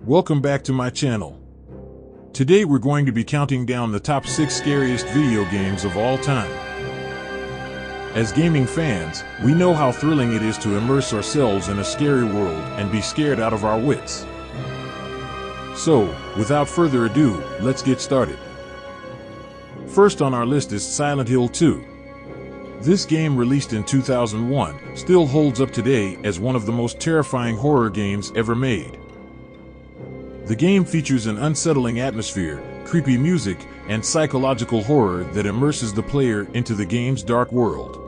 Welcome back to my channel. Today we're going to be counting down the top 6 scariest video games of all time. As gaming fans, we know how thrilling it is to immerse ourselves in a scary world and be scared out of our wits. So, without further ado, let's get started. First on our list is Silent Hill 2. This game, released in 2001, still holds up today as one of the most terrifying horror games ever made. The game features an unsettling atmosphere, creepy music, and psychological horror that immerses the player into the game's dark world.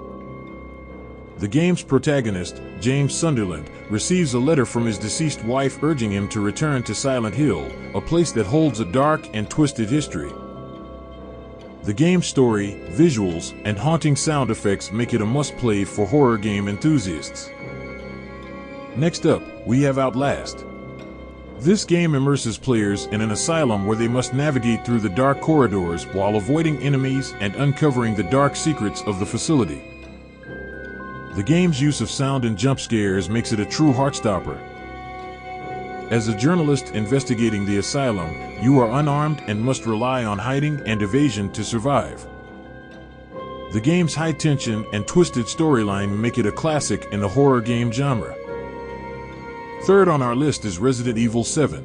The game's protagonist, James Sunderland, receives a letter from his deceased wife urging him to return to Silent Hill, a place that holds a dark and twisted history. The game's story, visuals, and haunting sound effects make it a must-play for horror game enthusiasts. Next up, we have Outlast. This game immerses players in an asylum where they must navigate through the dark corridors while avoiding enemies and uncovering the dark secrets of the facility. The game's use of sound and jump scares makes it a true heartstopper. As a journalist investigating the asylum, you are unarmed and must rely on hiding and evasion to survive. The game's high tension and twisted storyline make it a classic in the horror game genre. Third on our list is Resident Evil 7.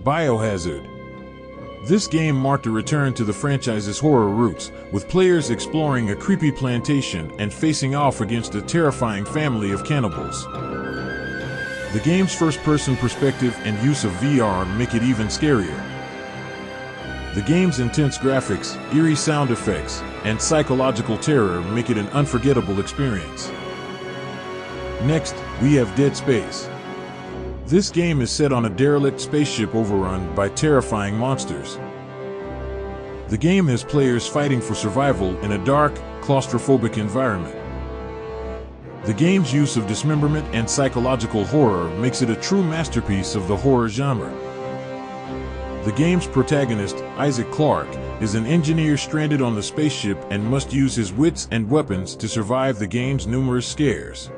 Biohazard. This game marked a return to the franchise's horror roots, with players exploring a creepy plantation and facing off against a terrifying family of cannibals. The game's first-person perspective and use of VR make it even scarier. The game's intense graphics, eerie sound effects, and psychological terror make it an unforgettable experience. Next, we have Dead Space. This game is set on a derelict spaceship overrun by terrifying monsters. The game has players fighting for survival in a dark, claustrophobic environment. The game's use of dismemberment and psychological horror makes it a true masterpiece of the horror genre. The game's protagonist, Isaac Clarke, is an engineer stranded on the spaceship and must use his wits and weapons to survive the game's numerous scares.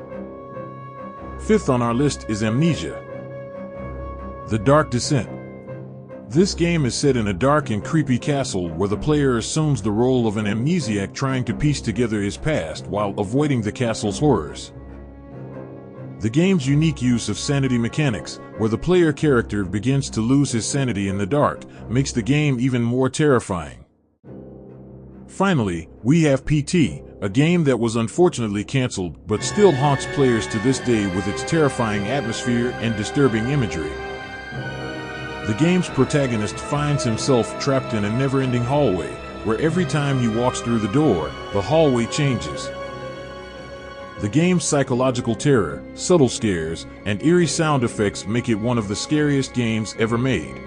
Fifth on our list is Amnesia. The Dark Descent. This game is set in a dark and creepy castle where the player assumes the role of an amnesiac trying to piece together his past while avoiding the castle's horrors. The game's unique use of sanity mechanics, where the player character begins to lose his sanity in the dark, makes the game even more terrifying. Finally, we have PT, a game that was unfortunately canceled but still haunts players to this day with its terrifying atmosphere and disturbing imagery. The game's protagonist finds himself trapped in a never-ending hallway, where every time he walks through the door, the hallway changes. The game's psychological terror, subtle scares, and eerie sound effects make it one of the scariest games ever made.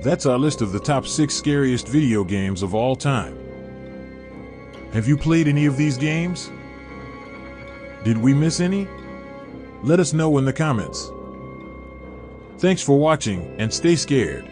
That's our list of the top 6 scariest video games of all time. Have you played any of these games? Did we miss any? Let us know in the comments. Thanks for watching, and stay scared.